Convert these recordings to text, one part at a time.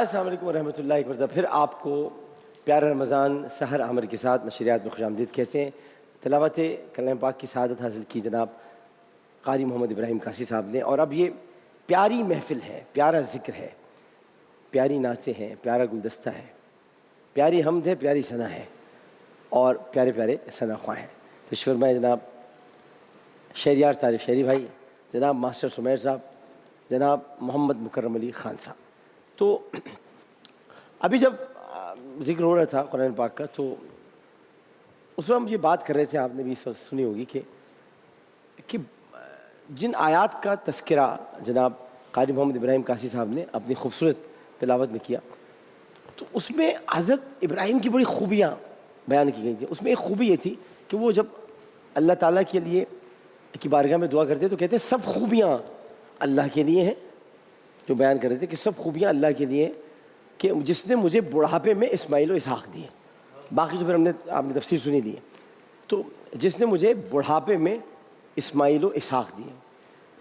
السلام علیکم ورحمۃ اللہ، ایک مرتبہ پھر آپ کو پیارا رمضان سحر عامر کے ساتھ نشریات میں خوش آمدید کہتے ہیں۔ تلاوت کلام پاک کی سعادت حاصل کی جناب قاری محمد ابراہیم قاسی صاحب نے، اور اب یہ پیاری محفل ہے، پیارا ذکر ہے، پیاری نعتیں ہیں، پیارا گلدستہ ہے، پیاری حمد ہے، پیاری ثنا ہے، اور پیارے پیارے ثنا خواں ہیں۔ تشریف فرمائے جناب شہریار طارق شہری بھائی، جناب ماسٹر سمیر صاحب، جناب محمد مکرم علی خان صاحب۔ تو ابھی جب ذکر ہو رہا تھا قرآن پاک کا، تو اس میں ہم یہ بات کر رہے تھے، آپ نے بھی اس وقت سنی ہوگی کہ جن آیات کا تذکرہ جناب قاری محمد ابراہیم قاسی صاحب نے اپنی خوبصورت تلاوت میں کیا، تو اس میں حضرت ابراہیم کی بڑی خوبیاں بیان کی گئی تھیں۔ اس میں ایک خوبی یہ تھی کہ وہ جب اللہ تعالیٰ کے لیے کی بارگاہ میں دعا کرتے تو کہتے ہیں سب خوبیاں اللہ کے لیے ہیں، جو بیان کر رہے تھے کہ سب خوبیاں اللہ کے لیے کہ جس نے مجھے بڑھاپے میں اسماعیل و اسحاق دیے۔ باقی جو پھر آپ نے تفسیر سنی لی ہے، تو جس نے مجھے بڑھاپے میں اسماعیل و اسحاق دیے،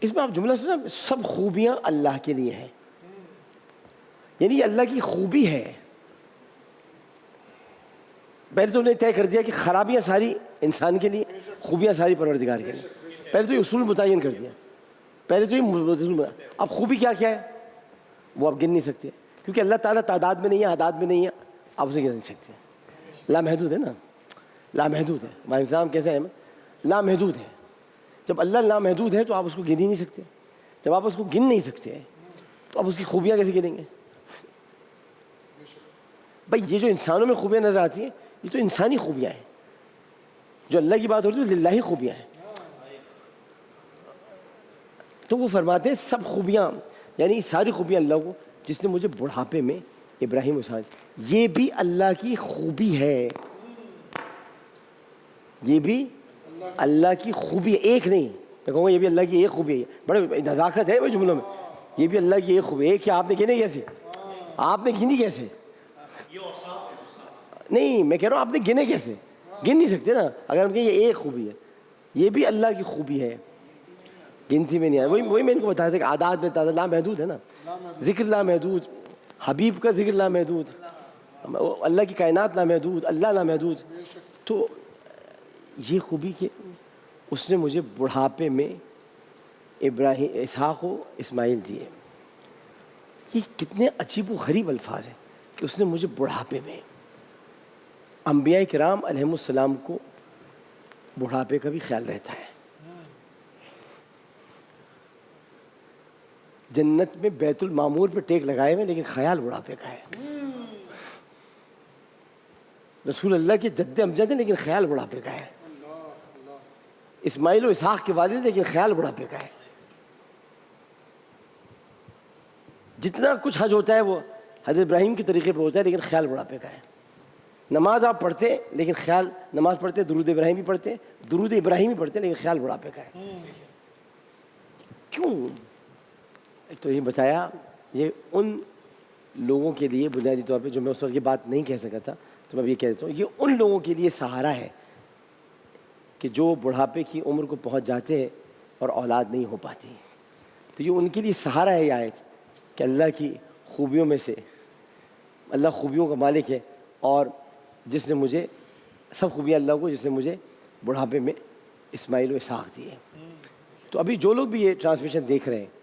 اس میں آپ جملہ سنا، سب خوبیاں اللہ کے لیے ہیں، یعنی یہ اللہ کی خوبی ہے۔ پہلے تو انہیں طے کر دیا کہ خرابیاں ساری انسان کے لیے، خوبیاں ساری پروردگار کے لیے۔ پہلے تو یہ اصول متعین کر دیا، پہلے تو یہ اب خوبی کیا کیا ہے وہ آپ گن نہیں سکتے، کیونکہ اللہ تعالیٰ تعداد میں نہیں ہے، اعداد میں نہیں ہے، آپ اسے گن نہیں سکتے۔ لامحدود ہے نا، لامحدود ہے۔ ہمارے اسلام کیسا ہے؟ لامحدود ہے۔ جب اللہ لامحدود ہے تو آپ اس کو گن ہی نہیں سکتے۔ جب آپ اس کو گن نہیں سکتے تو آپ اس کی خوبیاں کیسے گنیں گے؟ بھائی یہ جو انسانوں میں خوبیاں نظر آتی ہیں، یہ تو انسانی خوبیاں ہیں۔ جو اللہ کی بات ہو رہی ہے تو للہ خوبیاں ہیں۔ تو وہ فرماتے ہیں سب خوبیاں، یعنی ساری خوبیاں اللہ کو، جس نے مجھے بڑھاپے میں ابراہیم اسحاق، یہ بھی اللہ کی خوبی ہے، یہ بھی اللہ کی خوبی ہے، ایک نہیں۔ میں کہوں گا یہ بھی اللہ کی ایک خوبی ہے، بڑے نزاکت ہے بھائی جملوں میں، یہ بھی اللہ کی ایک خوبی ہے۔ ایک کیا آپ نے گنے کیسے؟ آپ نے گنی کیسے؟ نہیں، میں کہہ رہا ہوں آپ نے گنے کیسے؟ گن نہیں سکتے نا۔ اگر ہم کہیں یہ ایک خوبی ہے، یہ بھی اللہ کی خوبی ہے، گنتی میں نہیں آئے۔ وہی میں ان کو بتایا تھا کہ اعداد میں تعداد لامحدود ہے نا، ذکر لامحدود، حبیب کا ذکر لامحدود، اللہ کی کائنات لامحدود، اللہ لامحدود۔ تو یہ خوبی کہ اس نے مجھے بڑھاپے میں ابراہیم اسحاق و اسماعیل دیے، یہ کتنے عجیب و غریب الفاظ ہیں کہ اس نے مجھے بڑھاپے میں۔ انبیاء کرام علیہم السلام کو بڑھاپے کا بھی خیال رہتا ہے۔ جنت میں بیت المعمور پہ ٹیک لگائے ہوئے لیکن خیال بڑھاپے کا ہے۔ رسول اللہ کے جد امجد ہیں لیکن خیال بڑھاپے کا ہے۔ اسماعیل و اسحاق کے والد لیکن خیال بڑھاپے کا ہے۔ جتنا کچھ حج ہوتا ہے وہ حضرت ابراہیم کے طریقے پہ ہوتا ہے لیکن خیال بڑھاپے کا ہے۔ نماز آپ پڑھتے ہیں لیکن خیال، نماز پڑھتے درود ابراہیم بھی پڑھتے ہیں، درود ابراہیم بھی پڑھتے ہیں لیکن خیال بڑھاپے کا ہے۔ کیوں؟ تو یہ بتایا، یہ ان لوگوں کے لیے بنیادی طور پہ، جو میں اس وقت یہ بات نہیں کہہ سکا تھا تو میں اب یہ کہہ دیتا ہوں، یہ ان لوگوں کے لیے سہارا ہے کہ جو بڑھاپے کی عمر کو پہنچ جاتے ہیں اور اولاد نہیں ہو پاتی، تو یہ ان کے لیے سہارا ہے یہ آیت کہ اللہ کی خوبیوں میں سے، اللہ خوبیوں کا مالک ہے، اور جس نے مجھے سب خوبیاں اللہ کو، جس نے مجھے بڑھاپے میں اسماعیل و اسحاق دیے۔ تو ابھی جو لوگ بھی یہ ٹرانسمیشن دیکھ رہے ہیں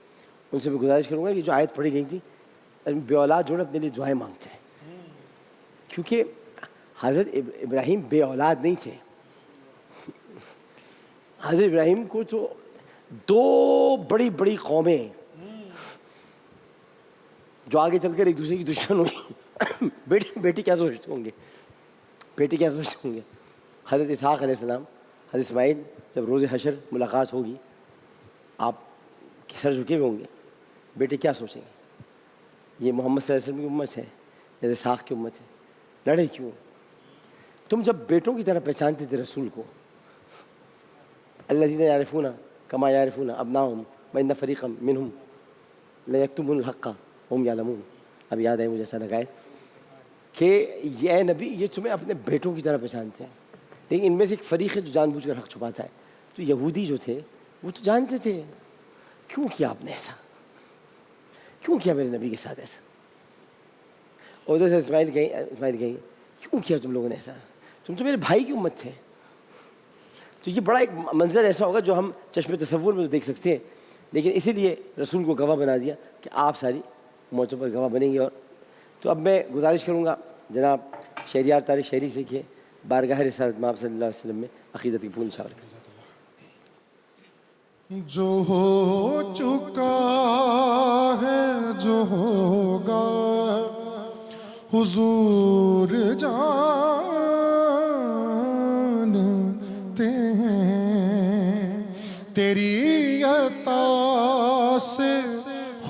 ان سے بھی گزارش کروں گا کہ جو آیت پڑھی گئی تھی، بے اولاد جو اپنے لیے دعائیں مانگتے ہیں، کیونکہ حضرت ابراہیم بے اولاد نہیں تھے۔ حضرت ابراہیم کو تو دو بڑی بڑی قومیں جو آگے چل کر ایک دوسرے کی دشمن ہوئی، بیٹی کیا سوچتے ہوں گے، بیٹی کیا سوچتے ہوں گے۔ حضرت اسحاق علیہ السلام، حضرت اسماعیل، جب روز حشر ملاقات ہوگی، آپ کے سر جھکے ہوئے ہوں گے، بیٹے کیا سوچیں گے؟ یہ محمد صلی اللہ علیہ وسلم کی امت ہے یا اسحاق کی امت ہے؟ لڑے کیوں؟ تم جب بیٹوں کی طرح پہچانتے تھے رسول کو، الذین یعرفون کما یعرفون ابناءہم وان فریقا منہم لیکتمون الحق وہم یعلمون۔ اب یاد ہے مجھے ایسا لگا ہے کہ یہ اے نبی، یہ تمہیں اپنے بیٹوں کی طرح پہچانتے ہیں، لیکن ان میں سے ایک فریق ہے جو جان بوجھ کر حق چھپاتا ہے۔ تو یہودی جو تھے وہ تو جانتے تھے، کیوں کیا آپ نے ایسا؟ کیوں کیا میرے نبی کے ساتھ ایسا؟ ادھر سے اسماعیل کہیں کیوں کیا تم لوگوں نے ایسا؟ تم تو میرے بھائی کی امت تھے. تو یہ بڑا ایک منظر ایسا ہوگا جو ہم چشم تصور میں تو دیکھ سکتے ہیں, لیکن اسی لیے رسول کو گواہ بنا دیا کہ آپ ساری موتوں پر گواہ بنیں گے. اور تو اب میں گزارش کروں گا جناب شہریار طارق شہری سے کہ بارگاہ رسالت مآب صلی اللہ علیہ وسلم میں عقیدت کی پھول نچھاور کریں. جو ہو چکا ہے جو ہوگا حضور جانتے ہیں, تیری عطا سے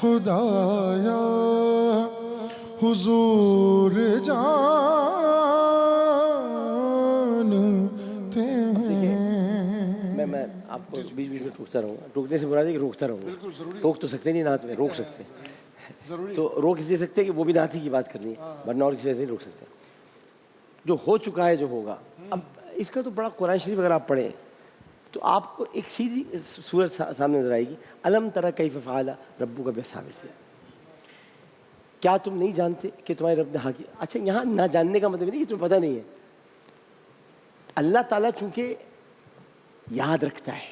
خدایا حضور جانتے ہیں. میں آپ کو بیچ میں ٹوکتا رہوں گا. ٹوکنے سے مراد ہے کہ روکتا رہوں گا. ٹوک تو سکتے نہیں نعت میں, روک سکتے ہیں. تو روک اس لیے سکتے ہیں کہ وہ بھی نعت ہی کی بات کرنی ہے, ورنہ اور کسی وجہ سے نہیں روک سکتے. جو ہو چکا ہے جو ہوگا, اب اس کا تو بڑا قرآن شریف اگر آپ پڑھیں تو آپ کو ایک سیدھی صورت سامنے نظر آئے گی. الم تری کیف فعل ربک باصحاب الفیل. کیا تم نہیں جانتے کہ تمہارے رب نے ہاں کیا؟ اچھا, یہاں نہ جاننے کا مطلب نہیں کہ تمہیں پتہ نہیں ہے. اللہ تعالیٰ چونکہ یاد رکھتا ہے,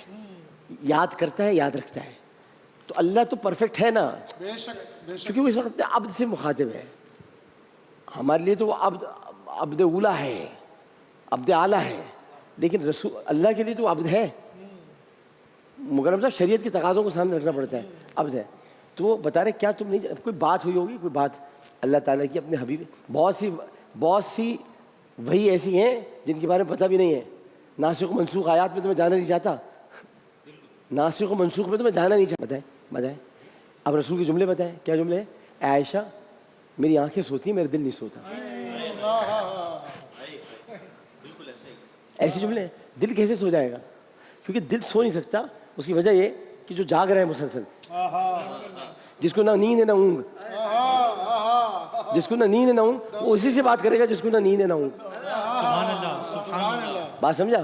یاد کرتا ہے, یاد رکھتا ہے, تو اللہ تو پرفیکٹ ہے نا, بے شک چونکہ وہ اس وقت عبد سے مخاطب ہے. ہمارے لیے تو وہ عبد اولا ہے, عبد اعلیٰ ہے, لیکن رسول اللہ کے لیے تو عبد ہے. مکرم صاحب شریعت کے تقاضوں کو سامنے رکھنا پڑتا ہے, عبد ہے. تو وہ بتا رہے کیا تم نہیں, کوئی بات ہوئی ہوگی, کوئی بات اللہ تعالیٰ کی اپنے حبیب, بہت سی وہی ایسی ہیں جن کے بارے میں پتہ بھی نہیں ہے. ناسخ و منسوخ آیات میں تمہیں جانا نہیں چاہتا, ناسخ و منسوخ میں تمہیں جانا نہیں چاہتا. بتائیں اب رسول کے جملے بتائیں. کیا جملے ہیں؟ اے عائشہ میری آنکھیں سوتی ہیں, میرا دل نہیں سوتا. ایسے جملے ہیں. دل کیسے سو جائے گا؟ کیونکہ دل سو نہیں سکتا. اس کی وجہ یہ کہ جو جاگ رہے ہیں مسلسل, جس کو نہ نیند ہے نہ اونگ, جس کو نہ نیند ہے نہ اونگ, وہ اسی سے بات کرے گا جس کو نہ نیند ہے نہ اونگ. بات سمجھا؟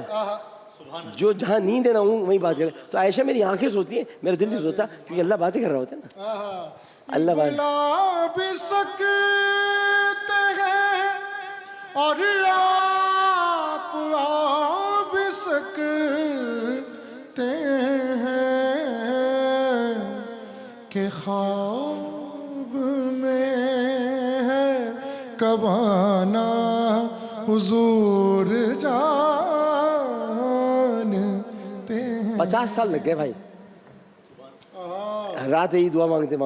جو جہاں نیند ہے نہ اونگ وہیں بات کرے. تو عائشہ میری آنکھیں سوتی ہیں, میرا دل نہیں سوتا, کیونکہ اللہ باتیں کر رہا ہوتا ہے نا. اللہ بات بھی سکتے ہیں اور آپ آ بھی سکتے ہیں کہ خواب میں ہے کب آنا حضور جانتے ہیں. 50 سال لگ گئے بھائی, رات ہی دعا مانگتے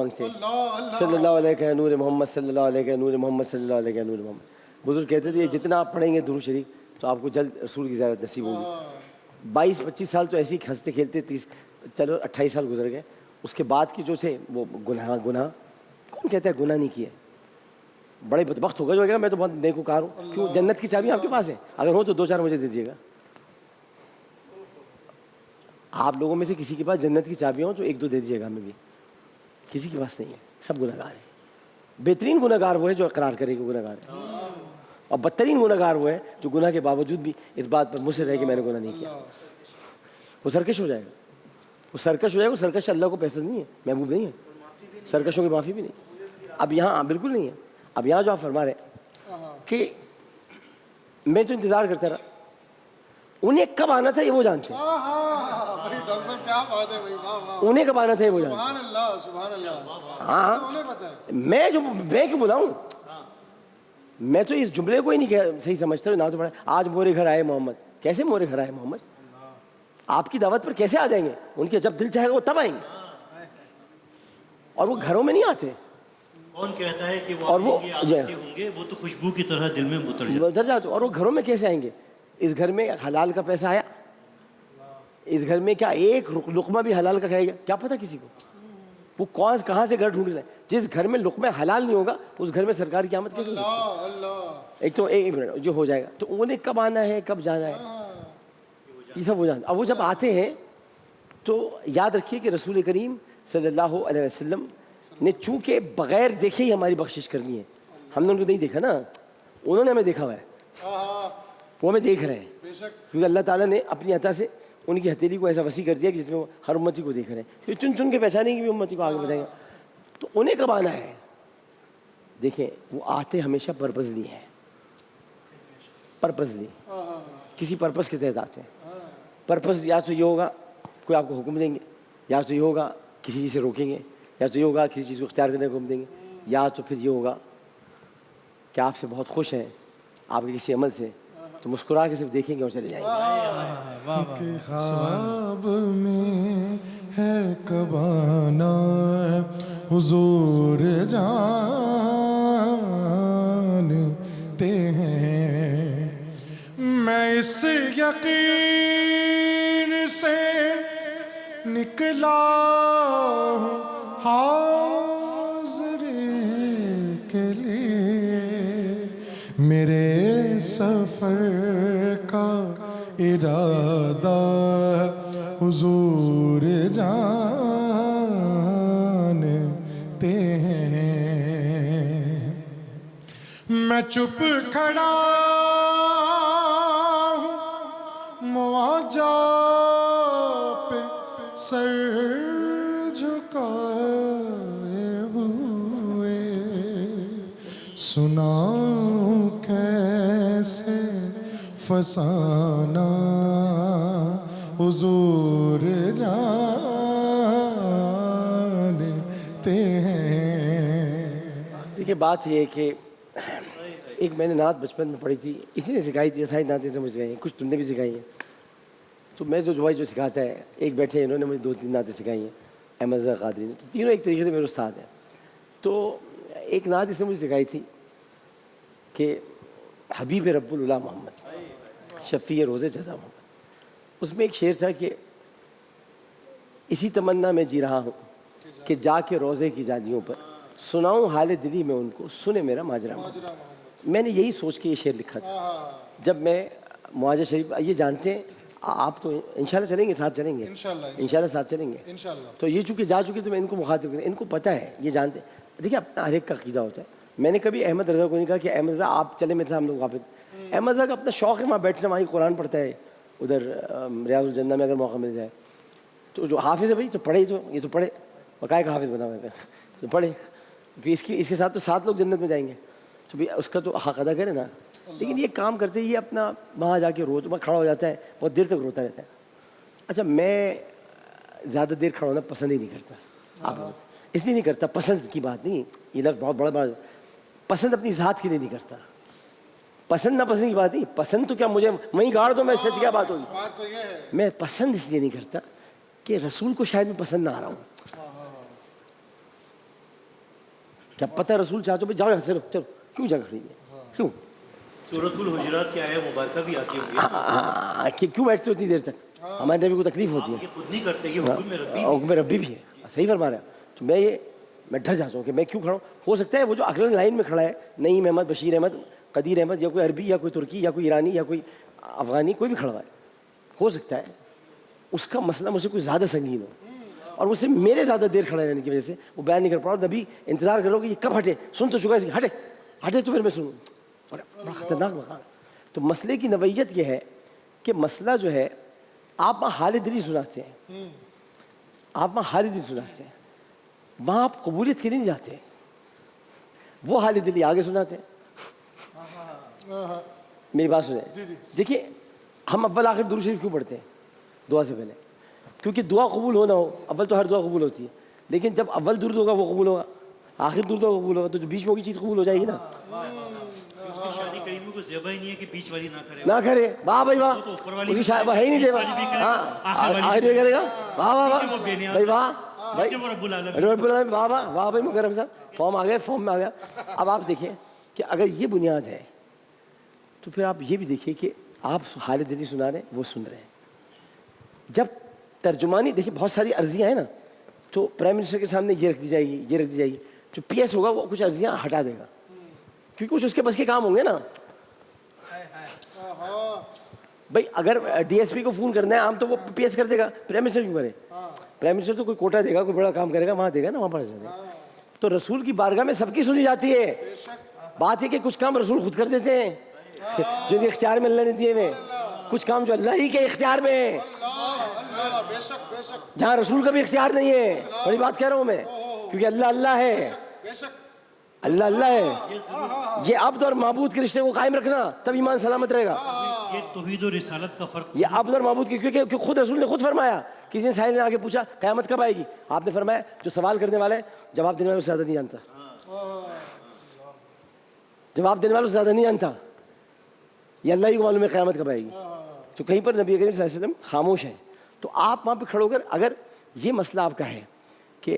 صلی اللہ علیہ کہ نور محمد, صلی اللہ علیہ کہ نور محمد, صلی اللہ علیہ کہ نور محمد. بزرگ کہتے تھے جتنا آپ پڑھیں گے درود شریف تو آپ کو جلد رسول کی زیارت نصیب ہوگی. 22-25 سال تو ایسے ہی ہنستے کھیلتے, 28 سال گزر گئے. اس کے بعد کی جو سے وہ گناہ کون کہتا ہے گناہ نہیں کیا؟ بڑے بدبخت ہوگا جو ہوگا میں تو بہت نیکوکار ہوں. کیوں؟ جنت کی چابی آپ کے پاس ہے, اگر ہو تو 2-4 مجھے دے دیجیے گا. آپ لوگوں میں سے کسی کے پاس جنت کی چابیاں ہوں تو 1-2 دے دیجیے گا ہمیں بھی. کسی کے پاس نہیں ہے, سب گناہ گار ہیں. بہترین گناہ گار وہ ہے جو اقرار کرے کہ گناہ گار ہے, اور بدترین گناہ گار وہ ہے جو گناہ کے باوجود بھی اس بات پر مصر ہے کہ میں نے گناہ نہیں کیا. وہ سرکش ہو جائے گا, وہ سرکش ہو جائے گا. وہ سرکش اللہ کو پسند نہیں ہے, محبوب نہیں ہے. سرکشوں کی معافی بھی نہیں. اب یہاں بالکل نہیں ہے. اب یہاں جو آپ فرما رہے کہ میں تو انتظار کرتا رہا, انہیں کب آنا تھا یہ وہ جانتے ہیں. انہیں کب آنا تھا یہ وہ جانتے ہیں. ہاں میں کیوں بلاؤں؟ میں تو اس جملے کو ہی نہیں صحیح سمجھتا ہوں. نہ تو پڑھا آج مورے گھر آئے محمد. کیسے مورے گھر آئے محمد؟ آپ کی دعوت پر کیسے آ جائیں گے؟ ان کے جب دل چاہے گا وہ تب آئیں گے, اور وہ گھروں میں نہیں آتے. کون کہتا ہے کہ اور وہ ہوں گے, وہ تو خوشبو کی طرح دل میں اتر جاتے. اور وہ گھروں میں کیسے آئیں گے؟ اس گھر میں حلال کا پیسہ آیا, اس گھر میں کیا ایک لقمہ بھی حلال کا کھائے گا؟ کیا پتہ کسی کو. وہ کہاں سے گھر ڈھونڈ رہا ہے. جس گھر میں لقمہ حلال نہیں ہوگا اس گھر میں سرکار کی آمد کیسے ہو سکتی ہے؟ ایک تو ایک منٹ جو ہو جائے گا. تو انہیں کب آنا ہے کب جانا ہے یہ سب وہ جانتے. اب وہ جب آتے ہیں تو یاد رکھیے کہ رسول کریم صلی اللہ علیہ وسلم نے چونکہ بغیر دیکھے ہی ہماری بخشش کرنی ہے. ہم نے ان کو نہیں دیکھا نا, انہوں نے ہمیں دیکھا ہوا ہے, وہ ہمیں دیکھ رہے ہیں. کیونکہ اللہ تعالیٰ نے اپنی عطا سے ان کی ہتھیلی کو ایسا وسیع کر دیا کہ جس میں وہ ہر امتی کو دیکھ رہے ہیں. تو چن کے پہچانیں گے بھی امتی کو آگے بڑھائیں گے. تو انہیں کب آنا ہے؟ دیکھیں وہ آتے ہمیشہ پرپزلی ہیں، پرپزلی کسی پرپز کے تحت آتے ہیں. پرپز یا تو یہ ہوگا کوئی آپ کو حکم دیں گے، یا تو یہ ہوگا کسی چیز سے روکیں گے، یا تو یہ ہوگا کسی چیز کو اختیار کرنے کا حکم دیں گے، یا تو پھر یہ ہوگا کہ آپ سے بہت خوش ہیں آپ کے کسی عمل سے تو مسکرا کے صرف دیکھیں گے اور چلے جائیں گے. کہ خواب میں ہے کب آنا حضور جانتے ہیں. میں اس یقین سے نکلا ہوں حاضر کے لیے، میرے سفر کا ارادہ حضور جانتے ہیں. میں چپ کھڑا ہوں مواجہ پہ سر جھکائے ہوئے، سناؤں کیسے فسانہ حضور جانتے ہیں. دیکھیے بات یہ ہے کہ ایک میں نے نعت بچپن میں پڑھی تھی، اسی نے سکھائی تھی، ساری نعتیں تو مجھے سکھائی ہیں، کچھ تم نے بھی سکھائی ہیں. تو میں جو سکھاتا ہے، ایک بیٹھے ہیں انہوں نے مجھے 2-3 نعتیں سکھائی ہیں، احمد رضا قادری نے، تو تینوں ایک طریقے سے میرے استاد ہیں. تو ایک نعت اس نے مجھے سکھائی تھی کہ حبیب رب العلا محمد شفیع روز جزا محمد. اس میں ایک شعر تھا کہ اسی تمنا میں جی رہا ہوں کہ جا کے روزے کی جالیوں پر سناؤں حال دلی میں ان کو سنے میرا ماجرا محمد. میں نے یہی سوچ کے یہ شعر لکھا تھا جب میں معاذ شریف. یہ جانتے ہیں آپ تو انشاءاللہ چلیں گے، ساتھ چلیں گے انشاءاللہ ساتھ چلیں گے. تو یہ چونکہ جا چکے تو میں ان کو مخاطب کروں، ان کو پتہ ہے، یہ جانتے ہیں. دیکھیے اپنا ہر ایک کا عقیدہ ہوتا ہے. میں نے کبھی احمد رضا کو نہیں کہا کہ احمد رضا آپ چلے میرے ساتھ ہم لوگ واپس. احمد رضا کا اپنا شوق ہے وہاں بیٹھنا، وہیں قرآن پڑھتا ہے، ادھر ریاض الجنہ میں اگر موقع مل جائے تو جو حافظ ہے بھائی تو پڑھے، تو یہ تو پڑھے، بقائے کا حافظ بنا ہوا ہے تو پڑھے، کیونکہ اس کے ساتھ تو 7 لوگ جنت میں جائیں گے، تو بھی اس کا تو حق ادا کرے نا. لیکن یہ کام کرتے یہ اپنا وہاں جا کے وہاں کھڑا ہو جاتا ہے، بہت دیر تک روتا رہتا ہے. اچھا میں زیادہ دیر کھڑا ہونا پسند ہی نہیں کرتا. آپ اس لیے نہیں کرتا، پسند کی بات نہیں، یہ لفظ بہت بڑا پسند اپنی ذات کے لیے نہیں کرتا. پسند نہ پسند کی بات نہیں، پسند تو کیا مجھے وہیں گاڑ دو، میں سچ کیا بات ہوگی. میں پسند اس لیے نہیں کرتا کہ رسول کو شاید میں پسند نہ آ رہا ہوں. کیا پتہ رسول چاہتے ہو جاؤ یہاں سے، چلو کیوں جگہ کھڑی ہے، کیوں سورۃ الحجرات کی آیہ مبارکہ بھی آتی ہوگی، کیوں بیٹھتے ہو اتنی دیر تک؟ ہمارے نبی کو تکلیف ہوتی ہے. یہ خود نہیں کرتے، یہ حکم ربی حکم ربی بھی ہے، صحیح فرما رہے ہیں. تو میں ڈر جاتا ہوں کہ میں کیوں کھڑا ہوں. ہو سکتا ہے وہ جو اگلے لائن میں کھڑا ہے، نعیم احمد، بشیر احمد، قدیر احمد، یا کوئی عربی یا کوئی ترکی یا کوئی ایرانی یا کوئی افغانی، کوئی بھی کھڑا ہوا ہے، ہو سکتا ہے اس کا مسئلہ مجھ سے کوئی زیادہ سنگین ہو اور مجھ سے میرے زیادہ دیر کھڑا رہنے کی وجہ سے وہ بیان نہیں کر پا رہا. نبی انتظار کرو کہ یہ کب ہٹے، سن تو چکا ہے، ہٹے ہٹے تو پھر میں سنوں. اور بڑا خطرناک مقام. تو مسئلے کی نوعیت یہ ہے کہ مسئلہ جو ہے آپ وہاں حال دلی سناتے ہیں، آپ وہاں حال دلی سناتے ہیں، وہاں آپ قبولیت کے لیے نہیں جاتے، وہ حال دلی آگے سناتے ہیں. میری بات سنیں. دیکھیے ہم اول آخر درود شریف کیوں پڑھتے ہیں دعا سے پہلے؟ کیونکہ دعا قبول ہونا ہو. اول تو ہر دعا قبول ہوتی ہے، لیکن جب اول درود ہوگا وہ قبول ہوگا، آخر درود ہوگا قبول ہوگا، تو جو بیچ میں ہوگی چیز قبول ہو جائے گی نا. شادی کریموں کو زیبا ہی نہیں ہے کہ بیچ والی نہ کرے، نہ کرے. واہ بھائی واہ، اس کی شاید ہے ہی نہیں زیبا. ہاں آخر میں کرے گا. واہ واہ واہ بھائی، واہ بھائی رب العالمین، رب العالمین، واہ واہ واہ بھائی مکرم صاحب. فارم آ گیا، فارم میں آ گیا. اب آپ دیکھیں کہ اگر یہ بنیاد ہے تو پھر آپ یہ بھی دیکھیے کہ آپ حال دلی سنا رہے ہیں، وہ سن رہے ہیں. جب ترجمانی دیکھیے بہت ساری عرضیاں ہیں نا، تو پرائم منسٹر کے سامنے یہ رکھ دی جائے گی، یہ رکھ دی جائے گی. جو پی ایس ہوگا وہ کچھ عرضیاں ہٹا دے گا کیونکہ کچھ اس کے بس کے کام ہوں گے نا. بھائی اگر ڈی ایس پی کو فون کرنا ہے عام تو وہ پی ایس کر دے گا، پرائم منسٹر کیوں کرے؟ پرائم منسٹر تو کوئی کوٹا دے گا، کوئی بڑا کام کرے گا، وہاں دے گا نا، وہاں پڑھ جاتے ہیں. تو رسول کی بارگاہ میں سب کی سنی جاتی ہے. بات ہے کہ کچھ کام رسول خود کر دیتے ہیں جو کہ اختیار میں اللہ نے دیے ہوئے، کچھ کام جو اللہ ہی کے اختیار میں ہیں جہاں رسول کا بھی اختیار نہیں ہے. بڑی بات کہہ رہا ہوں میں، کیونکہ اللہ اللہ ہے. اللہ اللہ ہے. یہ عبد اور معبود کے رشتے کو قائم رکھنا, تب ایمان سلامت رہے گا. یہ توحید و رسالت کا فرق. یہ عبد اور معبود کی, کیونکہ خود رسول نے خود فرمایا. کسی نے سائل نے آگے پوچھا قیامت کب آئے گی, آپ نے فرمایا جو سوال کرنے والا ہے جواب دینے والے سے زیادہ نہیں جانتا. جواب دینے والوں سے زیادہ نہیں جانتا. یہ اللہ ہی کو معلوم ہے قیامت کب آئے گی. تو کہیں پر نبی کریم صلی اللہ علیہ وسلم خاموش ہیں, تو آپ وہاں پہ کھڑے ہو کر اگر یہ مسئلہ آپ کا ہے کہ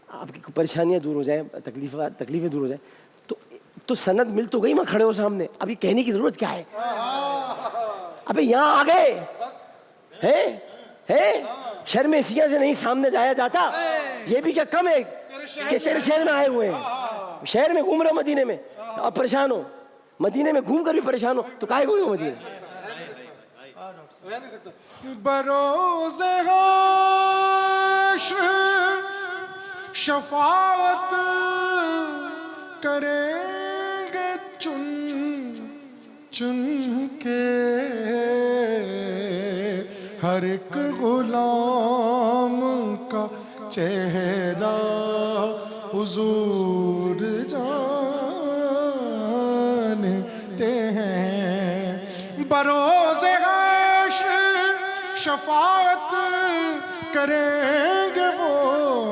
آپ کی پریشانیاں دور ہو جائیں, تکلیفیں دور ہو جائیں, تو سند مل تو گئی وہاں کھڑے ہو سامنے. ابھی کہنے کی ضرورت کیا ہے؟ ابھی یہاں آ گئے ہیں شرم سیاہ سے نہیں سامنے جایا جاتا. یہ بھی کیا کم ہے کہ تیرے شہر میں آئے ہوئے ہیں, شہر میں گھوم رہے ہو مدینے میں اور پریشان ہو, مدینے میں گھوم کر بھی پریشان ہو, تو کاہے کو مدینے. بروز حشر شفاعت کریں گے چن چن کے ہر ایک غلام کا چہرہ حضور جانتے ہیں. بروز شفاعت کریں گے وہ,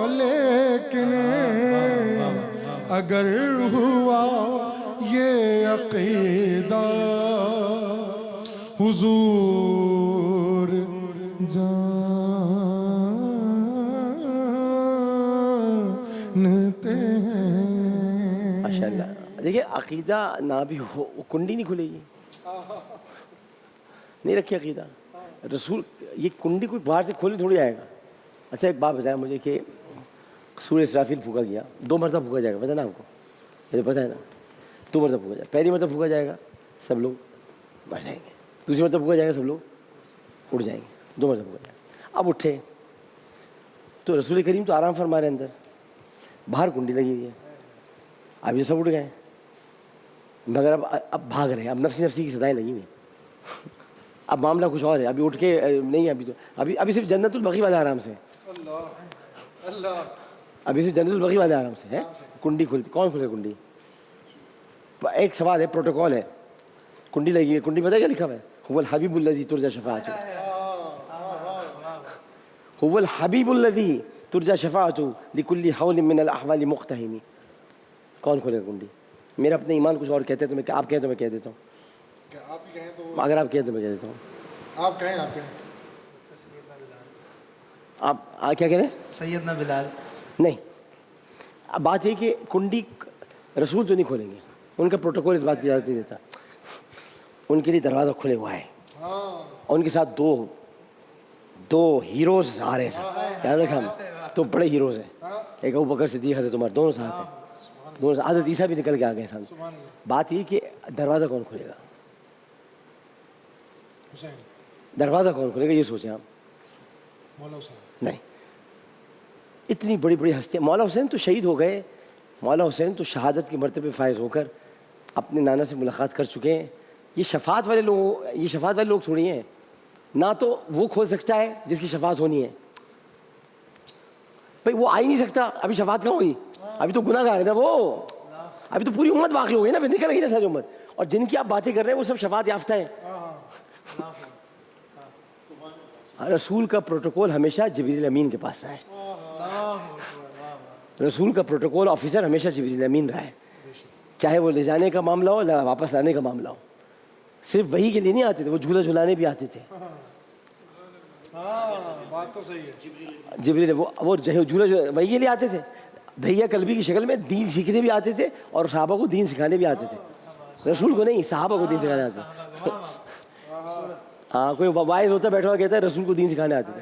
لیکن اگر ہوا یہ عقیدہ حضور جانتے ہیں. ماشاء اللہ. دیکھیے عقیدہ نہ بھی ہو, کنڈی نہیں کھلے گی. نہیں رکھی عقیدہ رسول, یہ کنڈی کوئی باہر سے کھولنے تھوڑی آئے گا. اچھا ایک بات بتایا مجھے کہ سورہ اسرافیل پھونکا گیا, 2 مرتبہ پھونکا جائے گا, پتہ نا آپ کو, یہ پتہ ہے نا, 2 مرتبہ پھونکا جائے گا. پہلی مرتبہ پھونکا جائے گا سب لوگ بڑھ جائیں گے, دوسری مرتبہ پھونکا جائے گا سب لوگ اڑ جائیں گے, 2 مرتبہ پھونکا جائے گا. اب اٹھے تو رسول کریم تو آرام فرما رہے اندر, باہر کنڈی لگی ہوئی ہے. اب یہ سب اٹھ گئے, مگر اب بھاگ رہے ہیں, اب نفسی کی صدائیں لگی ہوئی ہیں. اب معاملہ کچھ اور ہے, ابھی اٹھ کے نہیں, ابھی صرف جنت البقیع والے آرام سے, ابھی صرف جنت البقیع والے آرام سے ہے. کنڈی کھلتی, کون کھلے کنڈی؟ ایک سوال ہے, پروٹوکول ہے, کنڈی لگی ہوئی ہے, کنڈی پتہ کیا لکھا ہوا ہے؟ هو الحبیب الذی ترجى شفاعته, هو الحبیب الذی ترجى شفاعته لكل حول من الاحوال مقتحم. کون کھولے گا کنڈی؟ میرا اپنے ایمان کچھ اور کہتے ہیں, تو میں آپ کہیں تو میں کہہ دیتا ہوں, آپ ہی کہیں تو اگر آپ کہیں تو میں کہہ دیتا ہوں. آپ کہیں, آپ کہیں. آپ کیا کہہ رہے ہیں؟ سیدنا بلال. نہیں, اب بات یہ کہ کنڈی رسول تو نہیں کھولیں گے, ان کا پروٹوکول اس بات کی اجازت نہیں دیتا. ان کے لیے دروازہ کھلے ہوا ہے, اور ان کے ساتھ دو ہیروز آ رہے ہیں. یاد رکھا, ہم تو بڑے ہیروز ہیں, ایک ابو بکر صدیق, حضرت عمر, دونوں ساتھ ہیں, دونوں. حضرت عیسیٰ بھی نکل کے آ گئے سامنے. بات یہ کہ دروازہ کون کھلے گا, دروازہ کون کھلے گا, یہ سوچیں آپ. مولا حسین نہیں, اتنی بڑی بڑی ہستیاں. مولا حسین تو شہید ہو گئے, مولا حسین تو شہادت کے مرتبے فائز ہو کر اپنے نانا سے ملاقات کر چکے ہیں. یہ شفاعت والے لوگ تھوڑی ہیں. نہ تو وہ کھول سکتا ہے جس کی شفاعت ہونی ہے, بھائی وہ آ ہی نہیں سکتا. ابھی شفاعت کہاں ہوئی, ابھی تو گناہ گار ہے نا وہ, ابھی تو پوری امت باقی ہو گئی نا, نکل گئی نا ساری امت. اور جن کی آپ باتیں کر رہے ہیں وہ سب شفاعت یافتہ ہیں. رسول کا پروٹوکول ہمیشہ جبریل امین کے پاس رہا ہے. رسول کا پروٹوکول آفیسر ہمیشہ جبریل امین رہا ہے, چاہے وہ لے جانے کا معاملہ ہو یا واپس لانے کا معاملہ ہو. صرف وہی کے لیے نہیں آتے تھے, وہ جھولا جھلانے بھی آتے تھے. بات تو صحیح ہے. جبریل وہ جھولا وہی کے لیے آتے تھے, دھیا قلبی کی شکل میں دین سیکھنے بھی آتے تھے اور صحابہ کو دین سکھانے بھی آتے تھے. رسول کو نہیں, صحابہ کو دین سکھانے آتے تھے. ہاں, کوئی وائز ہوتا بیٹھا ہوا کہتا ہے رسول کو دین سکھانے آتے تھے.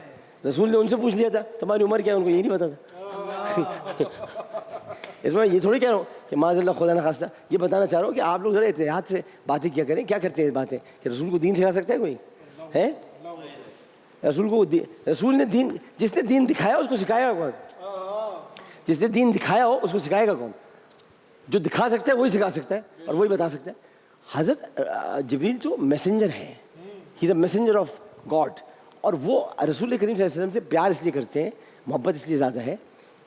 رسول نے ان سے پوچھ لیا تھا تمہاری عمر کیا ہے, ان کو یہ نہیں پتا تھا. اس میں یہ تھوڑی کہہ رہا ہوں کہ معاذ اللہ خدا نخواستہ, یہ بتانا چاہ رہا ہوں کہ آپ لوگ ذرا احتیاط سے باتیں کیا کریں. کیا کرتے ہیں باتیں کہ رسول کو دین سکھا سکتا ہے کوئی ہے؟ رسول نے دین, جس نے دین دکھایا اس کو سکھایا کون؟ جس نے دین دکھایا ہو اس کو سکھائے گا کون؟ جو دکھا سکتا ہے وہی سکھا سکتا ہے اور وہی بتا سکتا ہے. حضرت جبریل جو میسنجر ہے, ہی از اے میسنجر آف گاڈ, اور وہ رسول کریم صلی اللہ علیہ وسلم سے پیار اس لیے کرتے ہیں, محبت اس لیے زیادہ ہے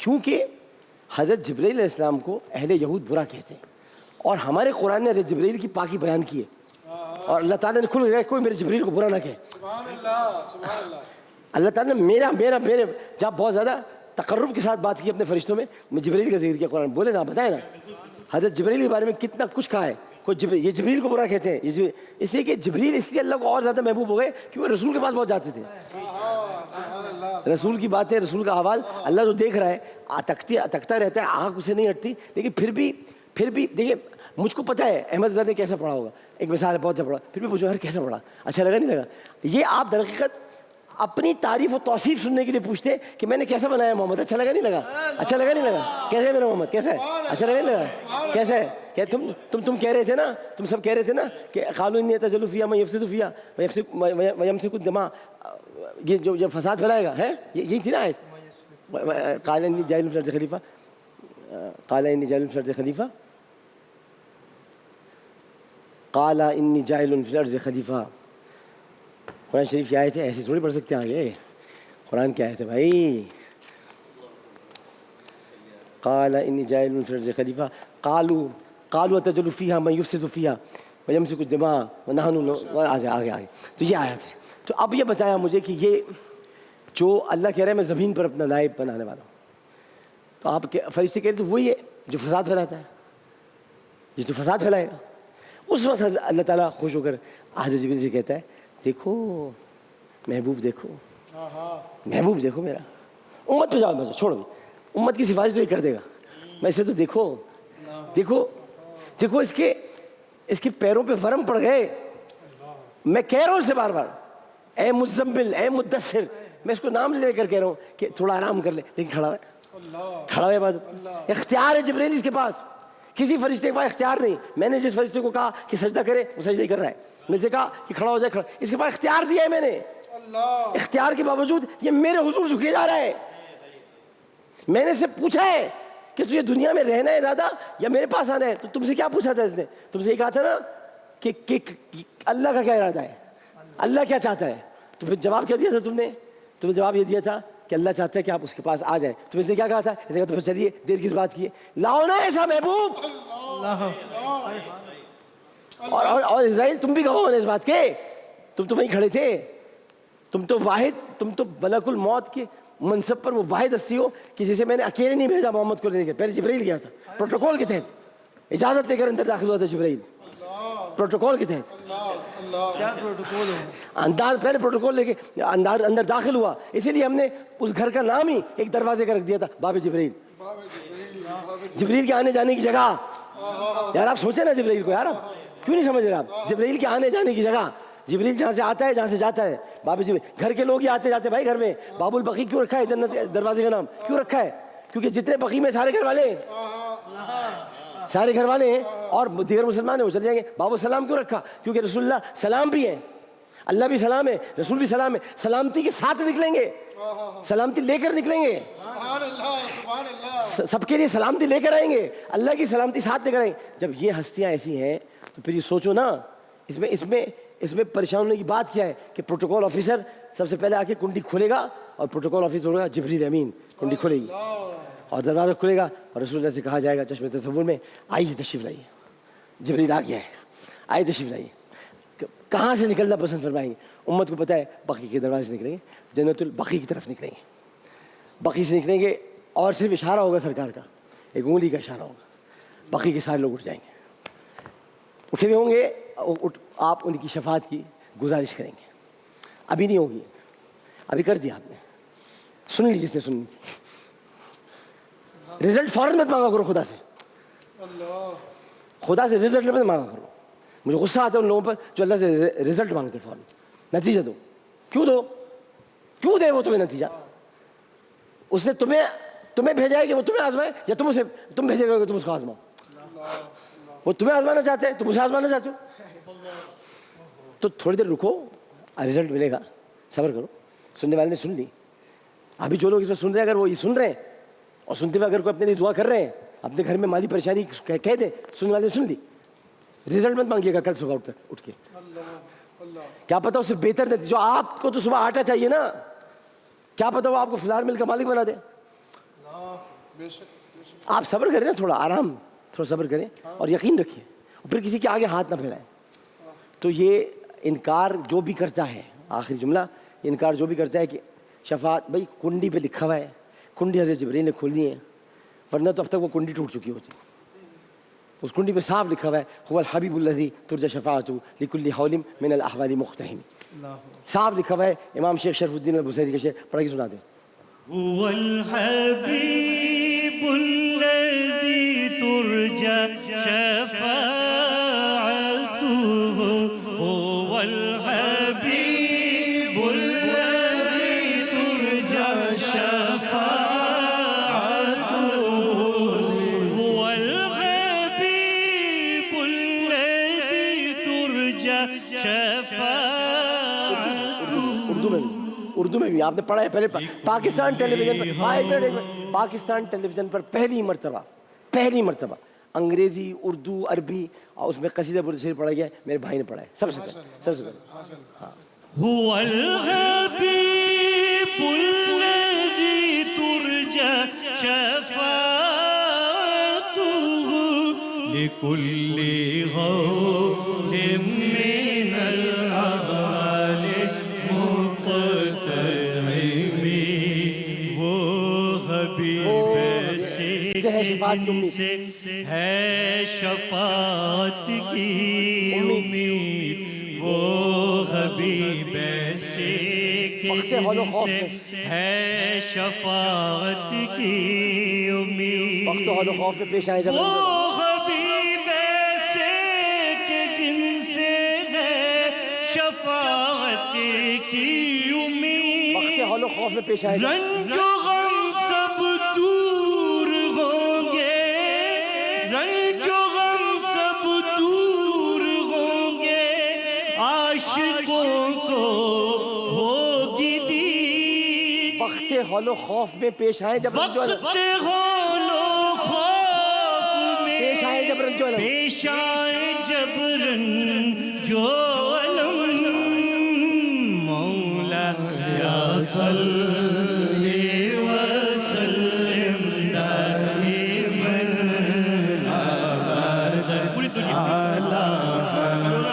کیونکہ حضرت جبرائیل علیہ السلام کو اہل یہود برا کہتے ہیں، اور ہمارے قرآن نے حضرت جبرائیل کی پاکی بیان کی ہے، اور اللہ تعالیٰ نے کھل گیا کوئی میرے جبرائیل کو برا نہ کہے۔ سبحان اللہ، سبحان اللہ۔ اللہ تعالیٰ نے میرے جب بہت زیادہ تقرب کے ساتھ بات کی اپنے فرشتوں میں جبرائیل کا ذکر کیا قرآن، بولے نا، بتائے نا حضرت جبرائیل کے بارے میں کتنا کچھ کہا ہے۔ کوئی یہ جبرائیل کو برا کہتے ہیں، اس لیے کہ جبرائیل اس لیے اللہ کو اور زیادہ محبوب ہو گئے کہ وہ رسول کے پاس بہت جاتے تھے۔ رسول کی باتیں، رسول کا آواز اللہ جو دیکھ رہا ہے، تکتا رہتا ہے، آنکھ اسے نہیں ہٹتی، لیکن پھر بھی دیکھیے مجھ کو پتہ ہے احمد رضا نے کیسا پڑھا ہوگا، ایک مثال ہے بہت سے پڑھا، پھر بھی پوچھو یار کیسا پڑھا، اچھا لگا نہیں لگا؟ یہ آپ در حقیقت اپنی تعریف و توصیف سننے کے لیے پوچھتے کہ میں نے کیسا بنایا محمد، اچھا لگا نہیں لگا؟ اچھا لگا نہیں لگا؟ کیسے ہے میرا محمد، کیسا ہے؟ اچھا لگا نہیں لگا؟ کیسا ہے؟ کہ تم کہہ رہے تھے نا، تم سب کہہ رہے تھے نا کہ قالوا انی اتجل فیہا من یفسد فیہا ویمسک الدماء، یہ جو فساد پھیلائے گا ہے، یہی تھی نا آیت، قال انی جاعل فی الارض خلیفہ، قال انی جاعل فی الارض خلیفہ، قال انی جاعل فی الارض خلیفہ۔ قرآن شریف کی آیت ہے، ایسی تھوڑی پڑھ سکتے ہیں آگے، قرآن کی آیت ہے بھائی۔ قال انی جاعل فی الارض خلیفہ، قالوا اتجعل فیہا من یفسد فیہا ویمسک الدماء ونحن، آگے تو یہ آیت ہے۔ تو اب یہ بتایا مجھے کہ یہ جو اللہ کہہ رہا ہے میں زمین پر اپنا نائب بنانے والا ہوں، تو آپ فرشتے کہہ رہے تو وہی ہے جو فساد پھیلاتا ہے، یہ جو فساد پھیلائے گا۔ اس وقت اللہ تعالیٰ خوش ہو کر حضرت جبریل سے کہتا ہے دیکھو محبوب، دیکھو محبوب، دیکھو میرا امت پہ جاؤ، میں چھوڑو، امت کی سفارش تو یہ کر دے گا، میں اسے تو دیکھو دیکھو اس کے پیروں پہ ورم پڑ گئے، میں کہہ رہا ہوں اسے بار بار اے مزمل، اے مدثر، میں اس کو نام لے کر کہہ رہا ہوں کہ تھوڑا آرام کر لے، لیکن کھڑا ہے عبادت، اختیار ہے جبرائیل اس کے پاس، کسی فرشتے کے پاس اختیار نہیں۔ میں نے جس فرشتے کو کہا کہ سجدہ کرے وہ سجدہ ہی کر رہا ہے، میں سے کہا کہ کھڑا ہو جائے کھڑا، اس کے پاس اختیار دیا ہے میں نے، اختیار کے باوجود یہ میرے حضور جھکے جا رہا ہے۔ میں نے اس سے پوچھا ہے کہ تجھے دنیا میں رہنا ہے زیادہ یا میرے پاس آنا ہے، تو تم سے کیا پوچھا تھا؟ اس نے تم سے یہ کہا تھا نا کہ اللہ کا کیا ارادہ ہے، اللہ کیا چاہتا ہے، تو پھر جواب کیا دیا تھا تمہیں جواب یہ دیا تھا کہ اللہ چاہتا ہے کہ آپ اس کے پاس آ جائیں، تو اس نے کیا کہا تھا؟ اس نے کہا تو پھر چلیے دیر کس بات کی ہے، لاؤ نا ایسا محبوب۔ اور اسرائیل تم بھی گواہ ہونے اس بات کے، تم تو وہیں کھڑے تھے، تم تو ملک الموت کے منصب پر وہ واحد ہستی ہو کہ جسے میں نے اکیلے نہیں بھیجا محمد کو لینے کے، پہلے جبرائیل گیا تھا پروٹوکول کے تحت، اجازت لے کر اندر داخل ہوا تھا جبرائیل پروٹوکول کے تحت، کیا پروٹوکول ہے؟ پہلے پروٹوکول لے کے اندر داخل ہوا، اسی لیے ہم نے اس گھر کا نام ہی ایک دروازے کا رکھ دیا تھا باب جبرائیل، جبرائیل کے آنے جانے کی جگہ۔ یار آپ سوچیں نا جبرائیل کو، یار آپ کیوں نہیں سمجھ رہے؟ آپ جبرائیل کے آنے جانے کی جگہ، جبرائیل جہاں سے آتا ہے جہاں سے جاتا ہے، باب جبرائیل، گھر کے لوگ ہی آتے جاتے بھائی گھر میں۔ باب البقیع کیوں رکھا ہے جنت دروازے کا نام، کیوں رکھا ہے؟ کیونکہ جتنے بقیع میں سارے گھر والے ہیں، سارے گھر والے ہیں اور دیگر مسلمان ہیں، وہ چلے جائیں گے۔ باب السلام کیوں رکھا؟ کیونکہ رسول اللہ سلام بھی ہیں، اللہ بھی سلام ہے، رسول بھی سلام ہے، سلامتی کے ساتھ نکلیں گے، سلامتی لے کر نکلیں گے، سبحان اللہ، سبحان اللہ۔ سب کے لیے سلامتی لے کر آئیں گے، اللہ کی سلامتی ساتھ لے کر آئیں گے۔ جب یہ ہستیاں ایسی ہیں تو پھر یہ سوچو نا، اس میں پریشان ہونے کی بات کیا ہے کہ پروٹوکول آفیسر سب سے پہلے آ کے کنڈی کھولے گا، اور پروٹوکول آفیسر ہوگا جبریل امین، کنڈی کھلے گی اور دروازہ کھلے گا، اور رسول اللہ سے کہا جائے گا چشم تصور میں آئیے تشریف لائیے، جبریل آ گیا ہے، آئیے تشریف لائیے۔ کہاں سے نکلنا پسند فرمائیں گے؟ امت کو پتہ ہے بقیع کے دروازے سے نکلیں گے، جنت البقیع کی طرف نکلیں گے، بقیع سے نکلیں گے اور صرف اشارہ ہوگا سرکار کا، ایک انگلی کا اشارہ ہوگا، بقیع کے سارے لوگ اٹھ جائیں گے، اٹھے ہوئے ہوں گے، آپ ان کی شفاعت کی گزارش کریں گے، ابھی نہیں ہوگی، ابھی کر دیا آپ نے، سن لی جس نے سننی تھی، رزلٹ فوراً مت مانگا کرو خدا سے، خدا سے رزلٹ مت مانگا کرو۔ مجھے غصہ آتا ہے ان لوگوں پر جو اللہ سے رزلٹ مانگتے فوراً، نتیجہ دو، کیوں دے وہ تمہیں نتیجہ؟ اس نے تمہیں بھیجا ہے کہ وہ تمہیں آزمائے، یا تم بھیجے گا کہ تم اس کو آزماؤ؟ وہ تمہیں آزمانا چاہتے ہیں، تم اسے آزمانا چاہتے ہو، تو تھوڑی دیر رکو، رزلٹ ملے گا، صبر کرو۔ سننے والے نے سن لی، ابھی جو لوگ اس میں سن رہے ہیں اگر وہ یہ سن رہے ہیں اور سنتے ہوئے اگر کوئی اپنے لیے دعا کر رہے ہیں، اپنے گھر میں مالی پریشانی کہہ دیں، سننے والے نے سن لی، رزلٹ مت مانگیے گا کل صبح اٹھ کے، کیا پتا اس سے بہتر نتیجہ، جو آپ کو تو صبح آٹا چاہیے نا، کیا پتا وہ آپ کو فلار مل کا مالک بنا دے، بے شک آپ صبر کریں نا، تھوڑا آرام، تھوڑا صبر کریں اور یقین رکھیں، اور پھر کسی کے آگے ہاتھ نہ پھیلائیں. تو یہ انکار جو بھی کرتا ہے، آخری جملہ، انکار جو بھی کرتا ہے کہ شفاعت، بھائی کنڈی پہ لکھا ہوا ہے، کنڈی حضرت جبرائیل نے کھولنی ہے، ورنہ تو اب تک وہ کنڈی ٹوٹ چکی ہوتی. اس کنڈی پہ صاف لکھا ہوا ہے هو الحبیب الذی ترجى شفاعته لكل حول من الاحوال مقتحم. صاف لکھا ہوا ہے. امام شیخ شرف الدین البصیری کا شعر پڑھ کے سنا دیں. هو الحبيب الذي ترجى شفاعته هو الحبيب الذي ترجى شفاعته هو الحبيب الذي ترجى شفاعته. اردو میں بھی آپ نے پڑھا ہے پہلے. پاکستان ٹیلی ویژن پر پاکستان ٹیلی ویژن پر پہلی مرتبہ انگریزی، اردو، عربی اور اس میں قصیدہ برد شریف پڑھا گیا ہے. میرے بھائی نے پڑھا ہے سب سے پہلے. هو الحبيب الذي ترجى شفاعته لكل غول من الأهوال مقتحم. وہ حبیب سے ہے شفاعت کی امید، وہ حبیب سے ہے شفاعت کی امید. وقت و حال و خوف میں پیش آئے جب وہ حبیب سے کہ جن سے ہے شفاعت کی امید. وقت حال و خوف میں پیش آئے جب رنج و غم سب دور ہوں گے، رنج و غم سب دور ہوں گے، عاشقوں کو ہوگی دید. وقت حال و خوف میں پیش آئے جب رنج و وقت الم حال و خوف میں پیش آئے جب رنج و الم پیش آئے جب رنج و الم. مولا یا صلی وسلم دائما ابدا پوری دنیا علی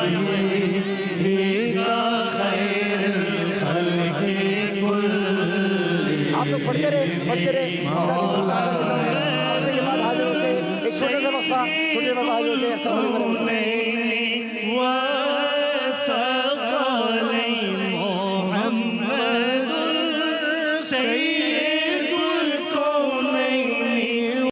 حبیبک خیر الخلق کلہم. آپ لوگ پڑھتے رہے. اس کے بعد حاضر ہوتے ہیں. ایک چھوٹا سا وقفہ حاضر ہوتے ہیں. السلام علیکم.